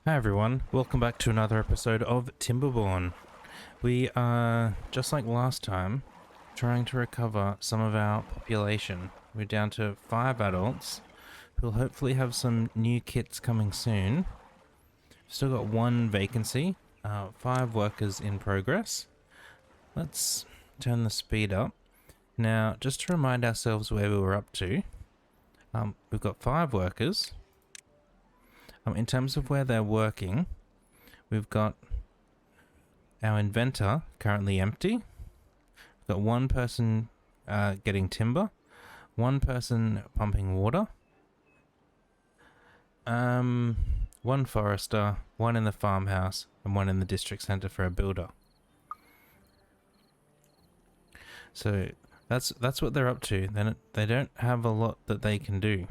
Hi everyone, welcome back to another episode of Timberborn. We are, just like last time, trying to recover some of our population. We're down to 5 adults, who'll hopefully have some new kits coming soon. Still got 1 vacancy, 5 workers in progress. Let's turn the speed up. Now, just to remind ourselves where we were up to, we've got 5 workers. In terms of where they're working, we've got our inventor currently empty. We've got 1 person getting timber, 1 person pumping water, 1 forester, 1 in the farmhouse, and 1 in the district centre for a builder. So that's what they're up to. Then they don't have a lot that they can do.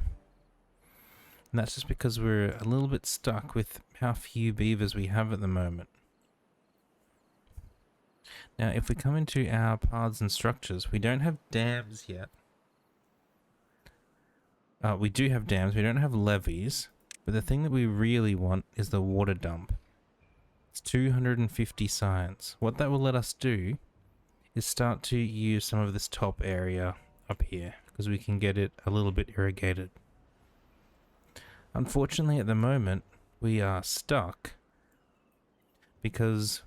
And that's just because we're a little bit stuck with how few beavers we have at the moment. Now, if we come into our paths and structures, we don't have dams yet. We do have dams, we don't have levees, but the thing that we really want is the water dump. It's 250 science. What that will let us do is start to use some of this top area up here, because we can get it a little bit irrigated. Unfortunately, at the moment, we are stuck because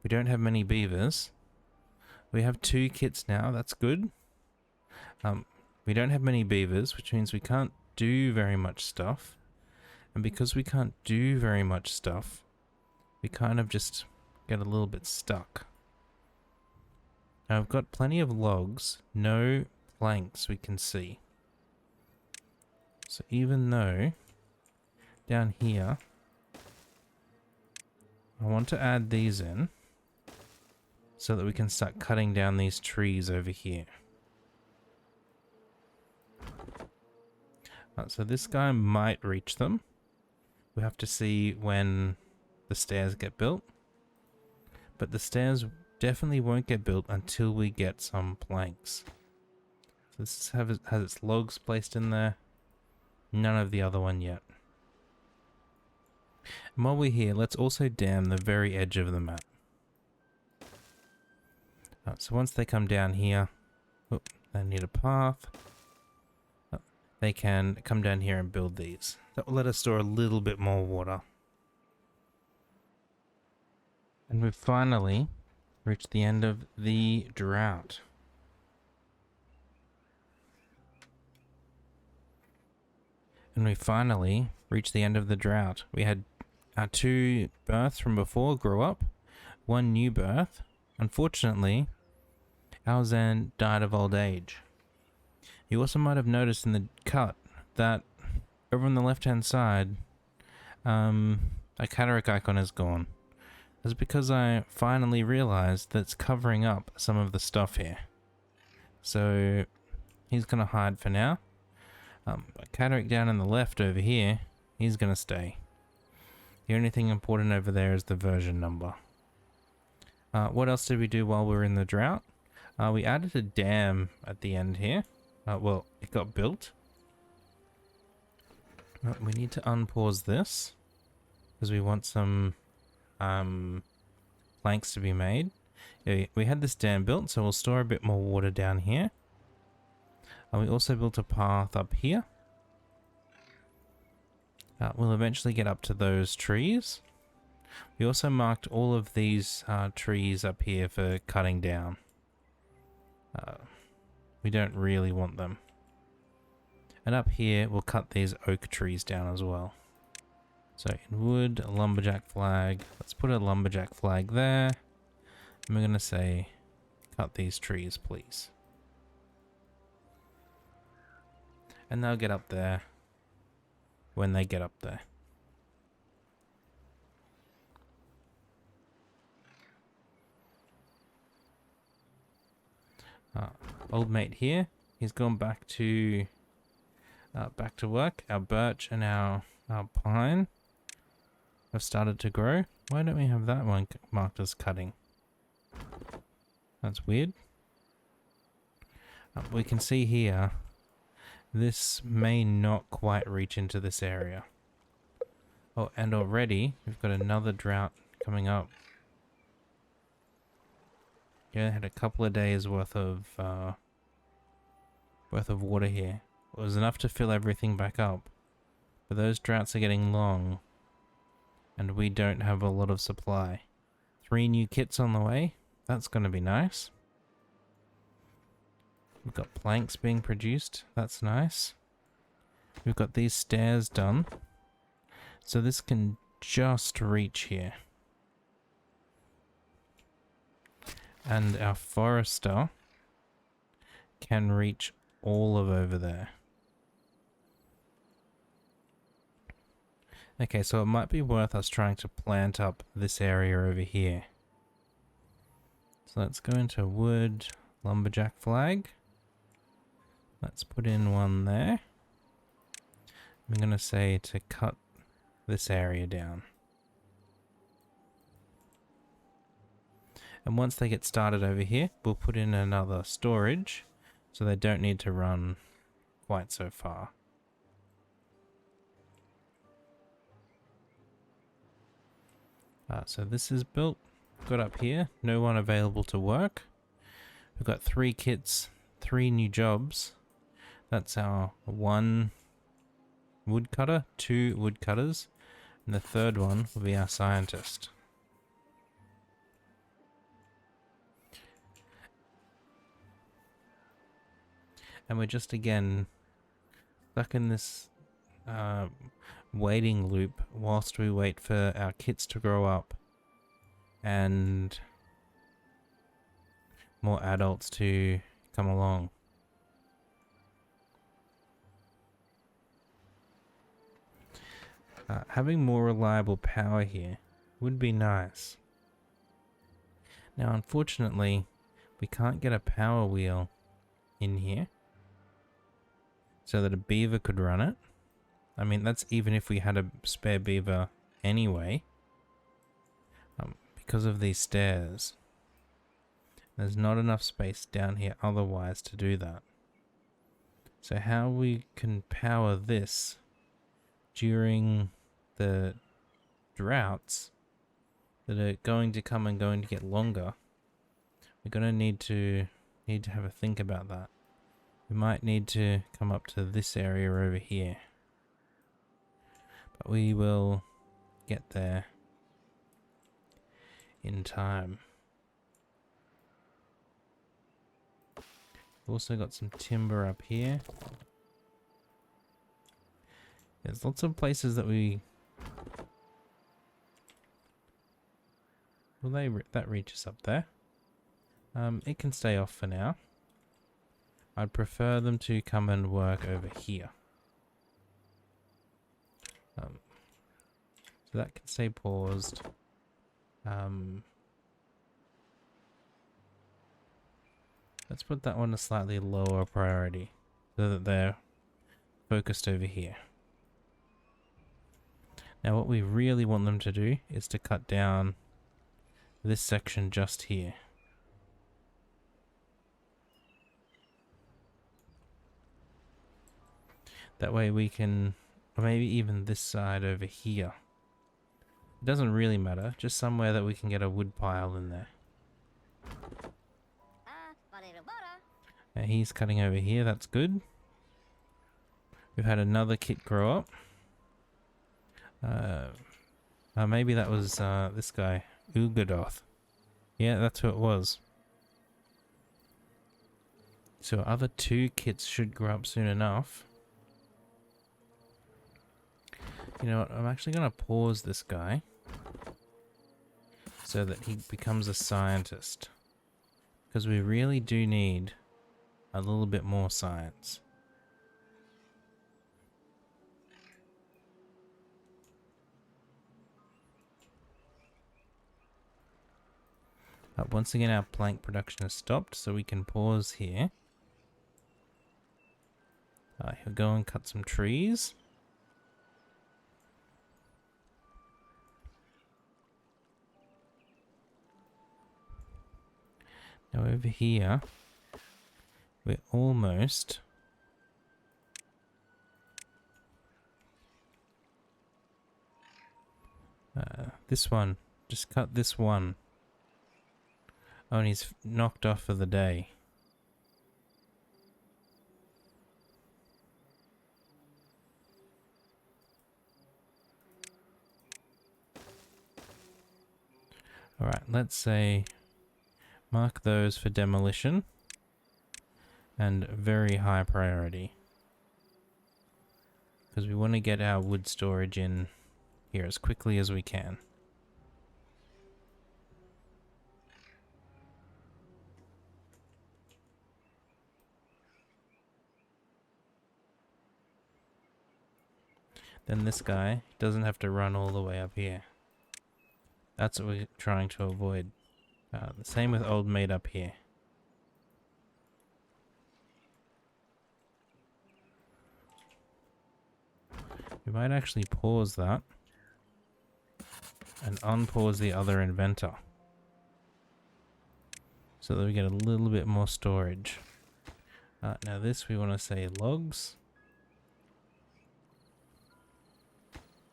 we don't have many beavers. We have 2 kits now, that's good. We don't have many beavers, which means we can't do very much stuff. And because we can't do very much stuff, we kind of just get a little bit stuck. Now, I've got plenty of logs, no planks we can see. So even though down here I want to add these in so that we can start cutting down these trees over here. So this guy might reach them. We have to see when the stairs get built. But the stairs definitely won't get built until we get some planks. So this has its logs placed in there. None of the other one yet. And while we're here, let's also dam the very edge of the map. So once they come down here, they need a path. They can come down here and build these. That will let us store a little bit more water. And we've finally reached the end of the drought. And we finally reached the end of the drought. We had our 2 births from before grow up, 1 new birth. Unfortunately, Alzan died of old age. You also might have noticed in the cut that over on the left hand side, a cataract icon is gone. That's because I finally realized that it's covering up some of the stuff here. So he's gonna hide for now. A cataract down in the left over here, he's gonna stay. The only thing important over there is the version number. What else did we do while we were in the drought? We added a dam at the end here. Well, it got built. We need to unpause this because we want some planks to be made. Yeah, we had this dam built, so we'll store a bit more water down here. We also built a path up here. We'll eventually get up to those trees. We also marked all of these trees up here for cutting down. We don't really want them. And up here, we'll cut these oak trees down as well. So in wood, a lumberjack flag. Let's put a lumberjack flag there. And we're going to say, cut these trees, please. And they'll get up there when they get up there. Old mate here, he's gone back to work. Our birch and our pine have started to grow. Why don't we have that one marked as cutting? That's weird. We can see here, this may not quite reach into this area. Oh, and already we've got another drought coming up. Yeah, had a couple of days worth of water here. It was enough to fill everything back up. But those droughts are getting long, and we don't have a lot of supply. 3 new kits on the way. That's going to be nice. We've got planks being produced. That's nice. We've got these stairs done. So this can just reach here. And our forester can reach all of over there. Okay, so it might be worth us trying to plant up this area over here. So let's go into wood, lumberjack flag. Let's put in one there. I'm going to say to cut this area down. And once they get started over here, we'll put in another storage so they don't need to run quite so far. So this is built. Got up here, no one available to work. We've got 3 kits, 3 new jobs. That's our 1 woodcutter, 2 woodcutters, and the 3rd one will be our scientist. And we're just again stuck in this waiting loop whilst we wait for our kits to grow up and more adults to come along. Having more reliable power here would be nice. Now unfortunately we can't get a power wheel in here so that a beaver could run it. I mean, that's even if we had a spare beaver anyway. Because of these stairs. There's not enough space down here otherwise to do that. So how we can power this during the droughts that are going to come and going to get longer, we're going to need to have a think about that. We might need to come up to this area over here. But we will get there in time. We've also got some timber up here. There's lots of places that we... Will that reach us up there? It can stay off for now. I'd prefer them to come and work over here. So that can stay paused. Let's put that one a slightly lower priority so that they're focused over here. Now what we really want them to do is to cut down this section just here. That way we can, or maybe even this side over here. It doesn't really matter, just somewhere that we can get a wood pile in there. Now he's cutting over here, that's good. We've had another kit grow up. Maybe that was this guy, Ugadoth. Yeah, that's who it was. So our other 2 kits should grow up soon enough. You know what, I'm actually going to pause this guy so that he becomes a scientist. Because we really do need a little bit more science. Once again, our plank production has stopped, so we can pause here. He'll go and cut some trees. Now over here, we're almost This one. Just cut this one. Oh, and he's knocked off for the day. Alright, let's say mark those for demolition and very high priority. Because we want to get our wood storage in here as quickly as we can. Then this guy doesn't have to run all the way up here. That's what we're trying to avoid. The same with old mate up here. We might actually pause that and unpause the other inventor so that we get a little bit more storage. Now this we want to say logs.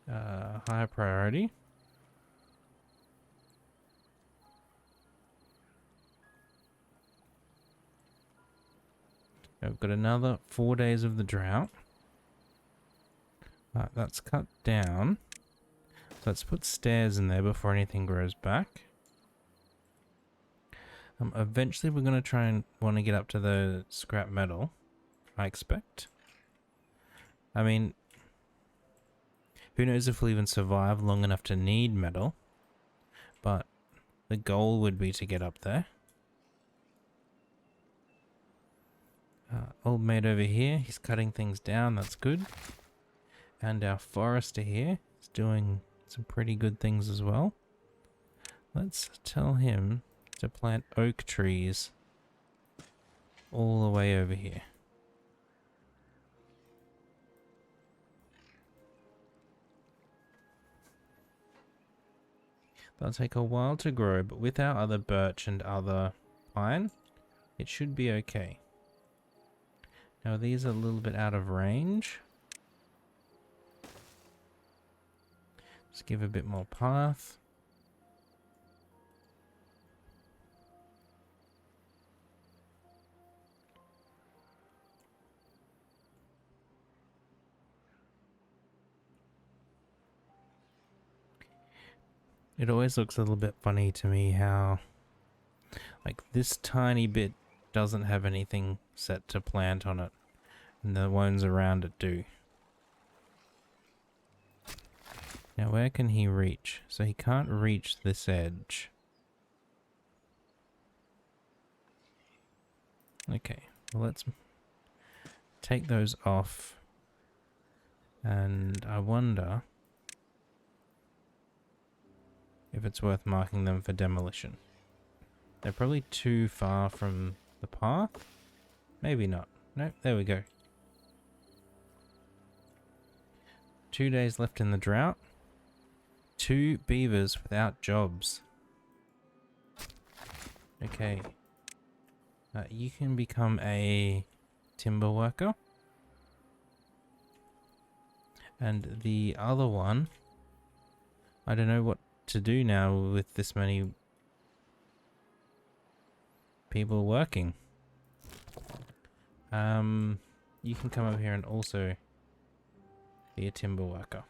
Higher priority. We've got another 4 days of the drought. That's cut down. So let's put stairs in there before anything grows back. Eventually we're going to try and want to get up to the scrap metal, I expect. I mean, who knows if we'll even survive long enough to need metal, but the goal would be to get up there. Old mate over here, he's cutting things down, that's good. And our forester here is doing some pretty good things as well. Let's tell him to plant oak trees all the way over here. They'll take a while to grow, but with our other birch and other pine, it should be okay. Now these are a little bit out of range. Just give a bit more path. It always looks a little bit funny to me how, like, this tiny bit doesn't have anything set to plant on it, and the ones around it do. Now where can he reach? So he can't reach this edge. Okay, well let's take those off. And I wonder if it's worth marking them for demolition. They're probably too far from the path. Maybe not. Nope, there we go. 2 days left in the drought. 2 beavers without jobs. Okay. You can become a timber worker. And the other one, I don't know what to do now with this many people working. You can come over here and also be a timber worker.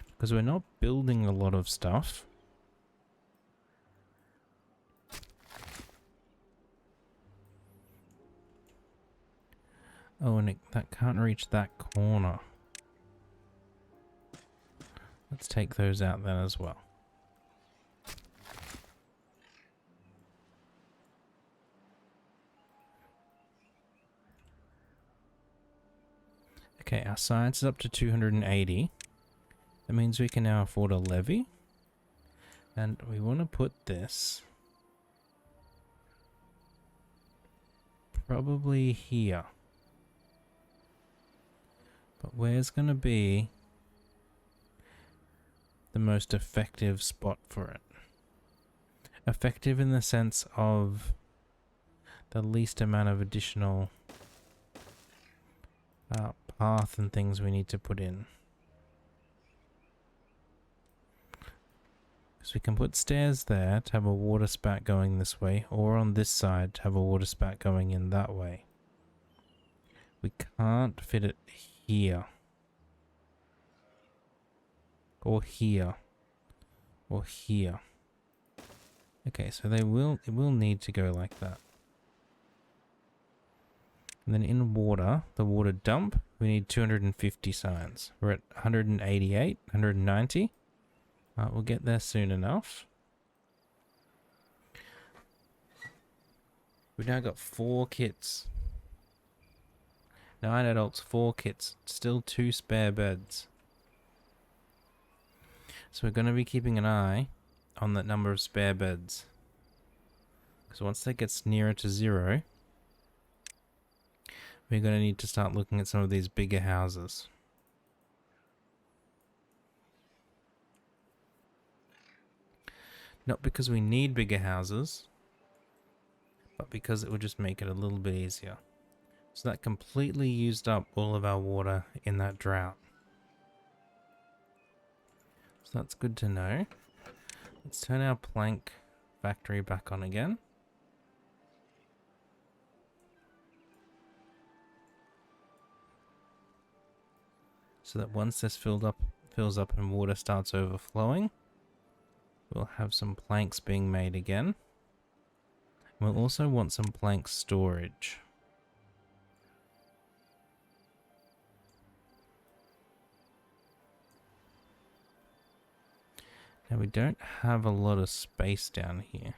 Because we're not building a lot of stuff. Oh, and that can't reach that corner. Let's take those out then as well. Okay, our science is up to 280. That means we can now afford a levy. And we want to put this probably here. But where's going to be the most effective spot for it? Effective in the sense of the least amount of additional path and things we need to put in. Because we can put stairs there to have a water spout going this way, or on this side to have a water spout going in that way. We can't fit it here. Or here. Or here. Okay, so it will need to go like that. And then in water, the water dump, we need 250 signs. We're at 188, 190. We'll get there soon enough. We've now got 4 kits. 9 adults, 4 kits. Still 2 spare beds. So we're going to be keeping an eye on that number of spare beds. Because once that gets nearer to 0, we're going to need to start looking at some of these bigger houses. Not because we need bigger houses, but because it would just make it a little bit easier. So that completely used up all of our water in that drought. So that's good to know. Let's turn our plank factory back on again. So that once this fills up and water starts overflowing, we'll have some planks being made again. We'll also want some plank storage. Now we don't have a lot of space down here.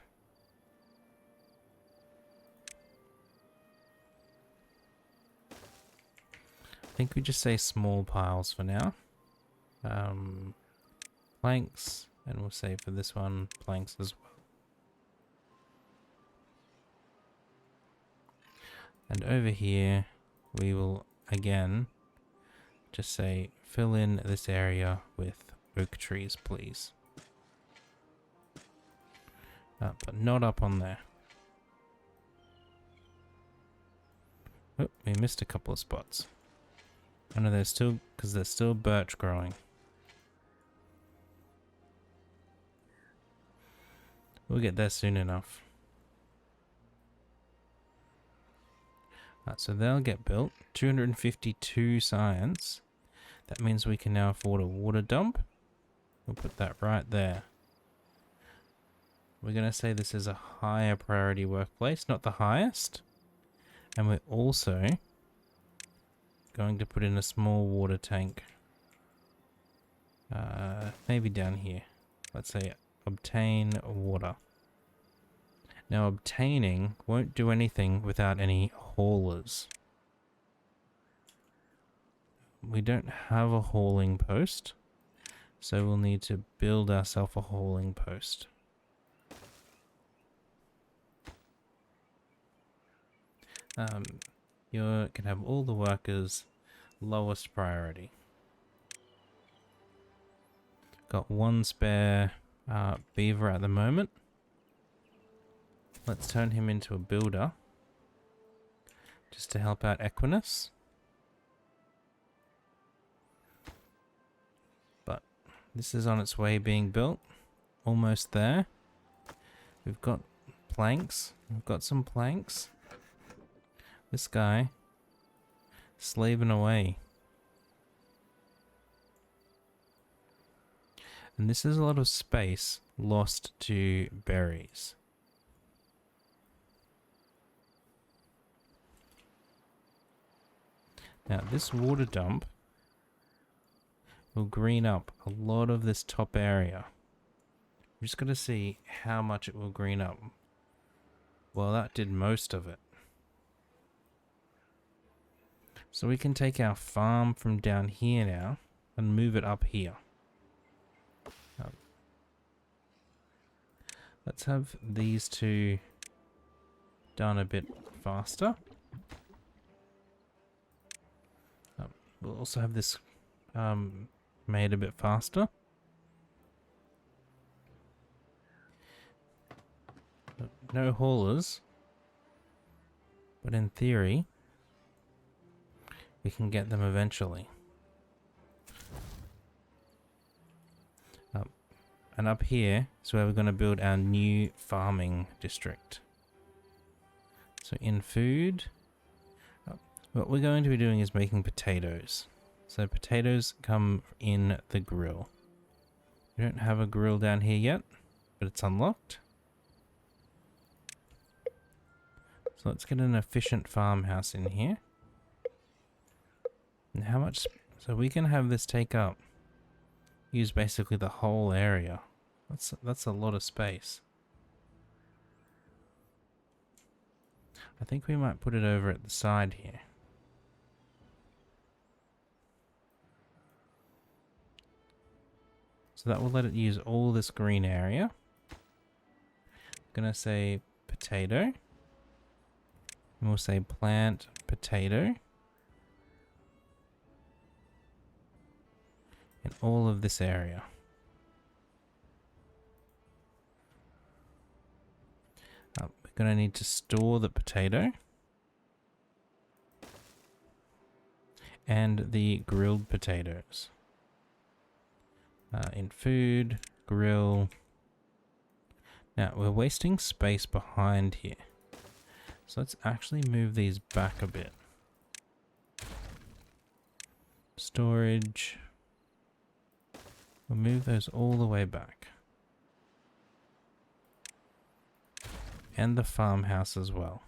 I think we just say small piles for now. Planks, and we'll say for this one, planks as well. And over here, we will again just say fill in this area with oak trees, please. But not up on there. Oh, we missed a couple of spots. Oh no, there's still, because there's still birch growing. We'll get there soon enough. So they'll get built. 252 science. That means we can now afford a water dump. We'll put that right there. We're going to say this is a higher priority workplace, not the highest. And we're also going to put in a small water tank. Maybe down here. Let's say obtain water. Now obtaining won't do anything without any haulers. We don't have a hauling post, so we'll need to build ourselves a hauling post. You can have all the workers lowest priority. Got 1 spare beaver at the moment. Let's turn him into a builder, just to help out Equinus. But this is on its way being built. Almost there. We've got planks. We've got some planks. This guy slaving away. And this is a lot of space lost to berries. Now this water dump will green up a lot of this top area. I'm just going to see how much it will green up. Well, that did most of it. So we can take our farm from down here now and move it up here. Let's have these two done a bit faster. We'll also have this made a bit faster. No haulers. But in theory, we can get them eventually. And up here is where we're going to build our new farming district. So in food, what we're going to be doing is making potatoes. So potatoes come in the grill. We don't have a grill down here yet, but it's unlocked. So let's get an efficient farmhouse in here. And how much... So we can have this take up. Use basically the whole area. That's a lot of space. I think we might put it over at the side here. So that will let it use all this green area. I'm gonna say potato. And we'll say plant potato. In all of this area. We're going to need to store the potato. And the grilled potatoes. In food, grill. Now, we're wasting space behind here. So let's actually move these back a bit. Storage. We'll move those all the way back. And the farmhouse as well.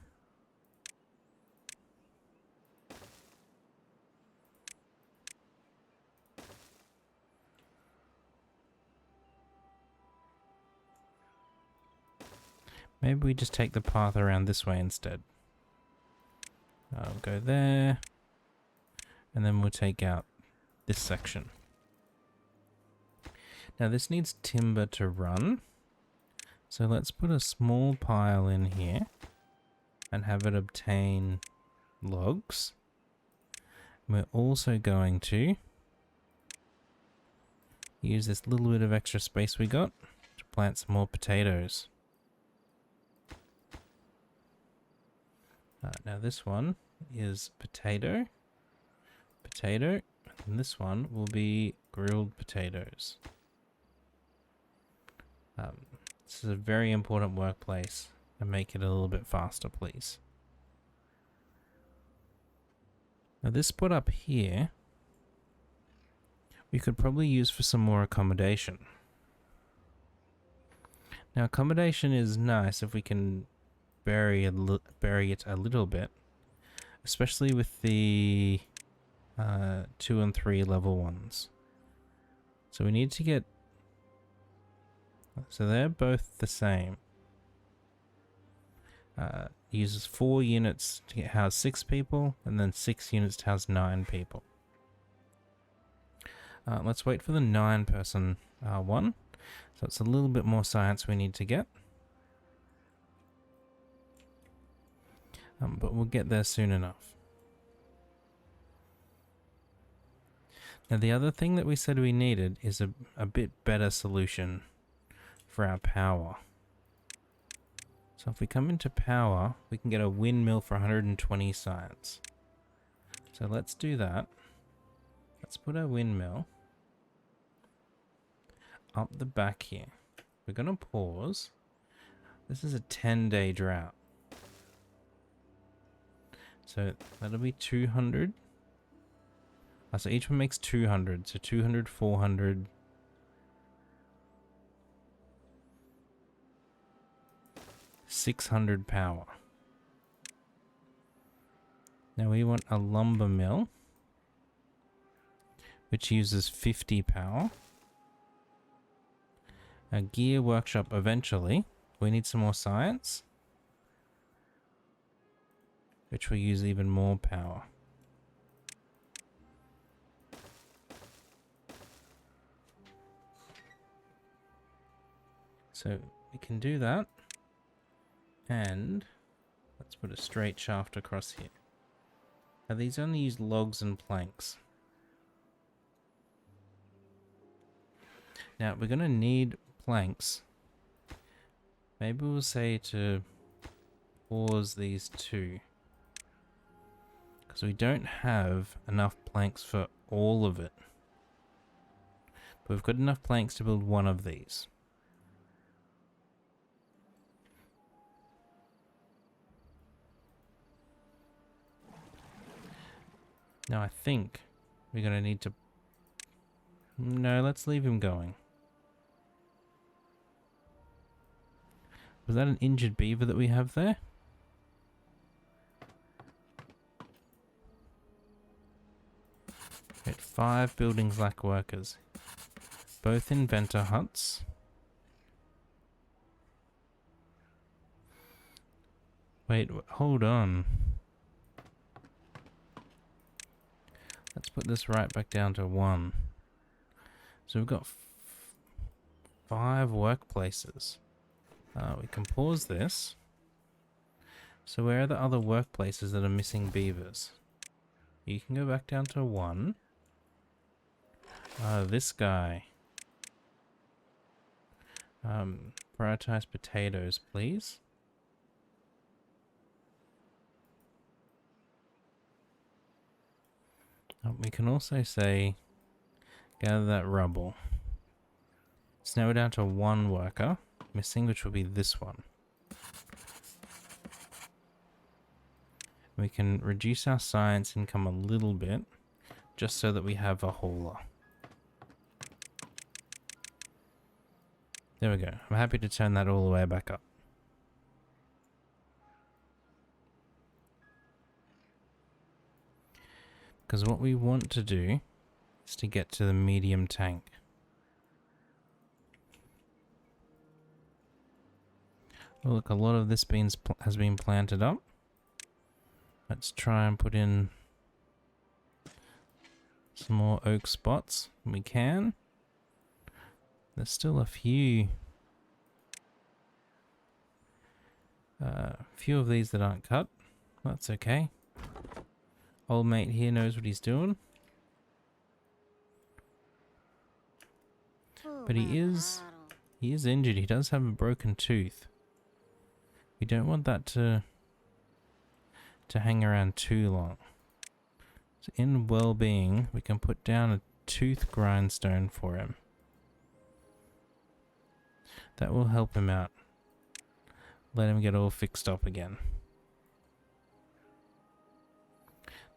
Maybe we just take the path around this way instead. I'll go there. And then we'll take out this section. Now this needs timber to run. So let's put a small pile in here. And have it obtain logs. We're also going to use this little bit of extra space we got to plant some more potatoes. Now this one is potato, potato, and this one will be grilled potatoes. This is a very important workplace, and make it a little bit faster, please. Now this spot up here, we could probably use for some more accommodation. Now accommodation is nice if we can bury it a little bit, especially with the 2 and 3 level ones. So we need to get, so they're both the same. Uses 4 units to house 6 people, and then 6 units to house 9 people. Let's wait for the 9-person one. So it's a little bit more science we need to get. But we'll get there soon enough. Now the other thing that we said we needed is a bit better solution for our power. So if we come into power, we can get a windmill for 120 science. So let's do that. Let's put our windmill up the back here. We're going to pause. This is a 10-day drought. So that'll be 200. So each one makes 200. So 200, 400. $600 power. Now we want a lumber mill, which uses 50 power. A gear workshop eventually. We need some more science, which will use even more power. So we can do that. And let's put a straight shaft across here. Now these only use logs and planks. Now we're going to need planks. Maybe we'll say to pause these 2. Because we don't have enough planks for all of it. But we've got enough planks to build one of these. Now I think we're going to need to... No, let's leave him going. Was that an injured beaver that we have there? Wait, 5 buildings lack workers. Both inventor huts. Wait, hold on. Let's put this right back down to 1. So we've got 5 workplaces. We can pause this. So where are the other workplaces that are missing beavers? You can go back down to 1. This guy. Prioritize potatoes, please. We can also say, gather that rubble. It's now down to 1 worker missing, which will be this one. We can reduce our science income a little bit, just so that we have a hauler. There we go. I'm happy to turn that all the way back up. Because what we want to do is to get to the medium tank. Oh, look, a lot of this has been planted up. Let's try and put in some more oak spots. We can. There's still a few of these that aren't cut. That's okay. Old mate here knows what he's doing. But he is injured. He does have a broken tooth. We don't want that to hang around too long. So in well-being, we can put down a tooth grindstone for him. That will help him out. Let him get all fixed up again.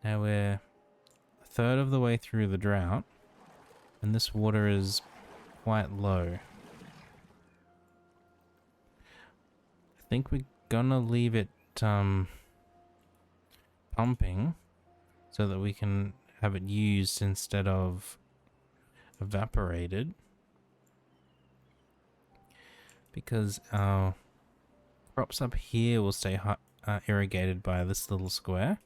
Now we're a third of the way through the drought, and this water is quite low. I think we're gonna leave it pumping so that we can have it used instead of evaporated, because our crops up here will stay irrigated by this little square.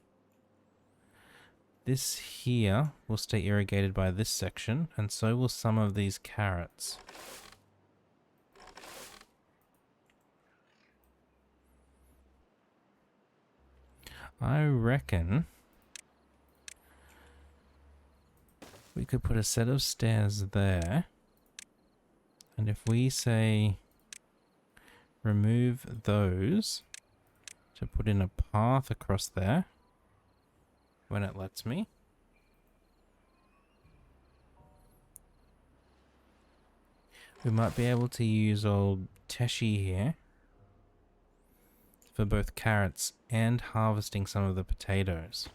This here will stay irrigated by this section, and so will some of these carrots. I reckon we could put a set of stairs there, and if we say remove those to put in a path across there when it lets me. We might be able to use old Teshi here for both carrots and harvesting some of the potatoes.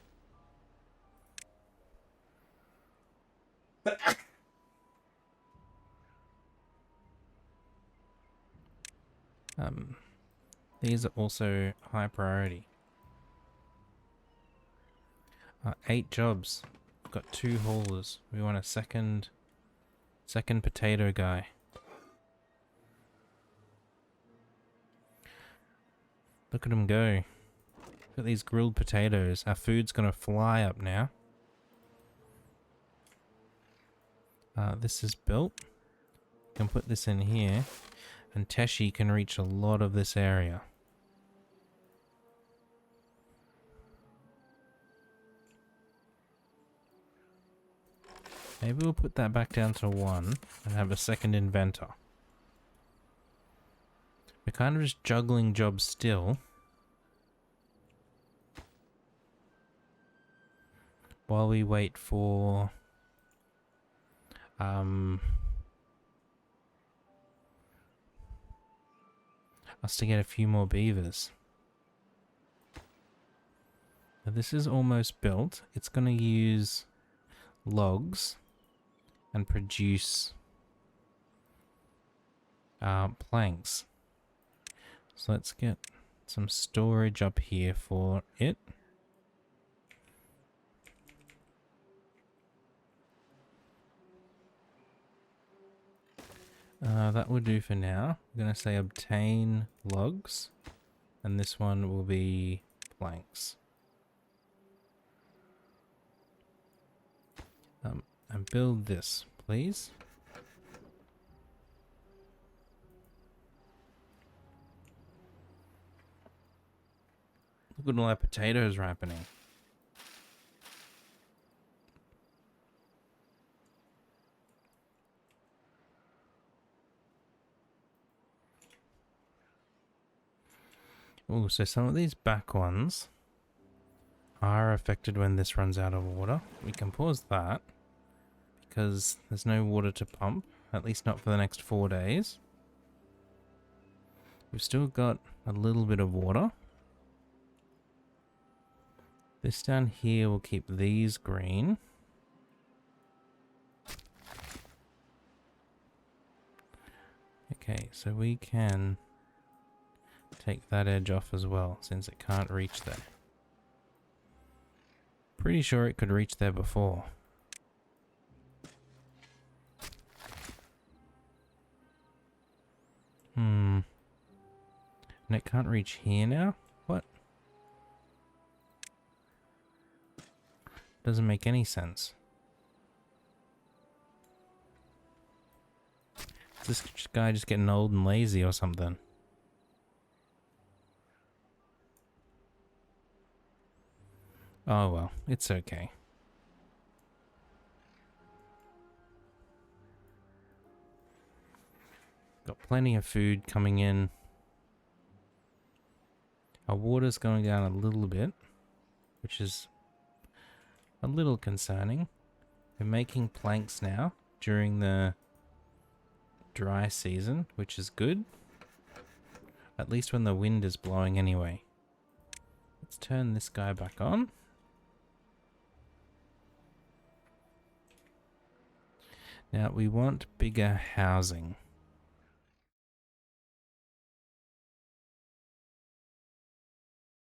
These are also high priority. 8 jobs. We've got 2 haulers. We want a second potato guy. Look at him go. Look at these grilled potatoes. Our food's gonna fly up now. This is built. You can put this in here, and Teshi can reach a lot of this area. Maybe we'll put that back down to 1 and have a second inventor. We're kind of just juggling jobs still. while we wait for us to get a few more beavers. Now this is almost built. It's going to use logs and produce planks. So let's get some storage up here for it. That will do for now. I'm going to say obtain logs, and this one will be planks. And build this, please. Look at all our potatoes ripening. Oh, so some of these back ones are affected when this runs out of water. We can pause that because there's no water to pump, at least not for the next 4 days. We've still got a little bit of water. This down here will keep these green. Okay, so we can take that edge off as well, since it can't reach there. Pretty sure it could reach there before. And it can't reach here now? What? Doesn't make any sense. Is this guy just getting old and lazy or something? Oh well, it's okay. Got plenty of food coming in. Our water's going down a little bit, which is a little concerning. We're making planks now during the dry season, which is good. At least when the wind is blowing anyway. Let's turn this guy back on. Now we want bigger housing.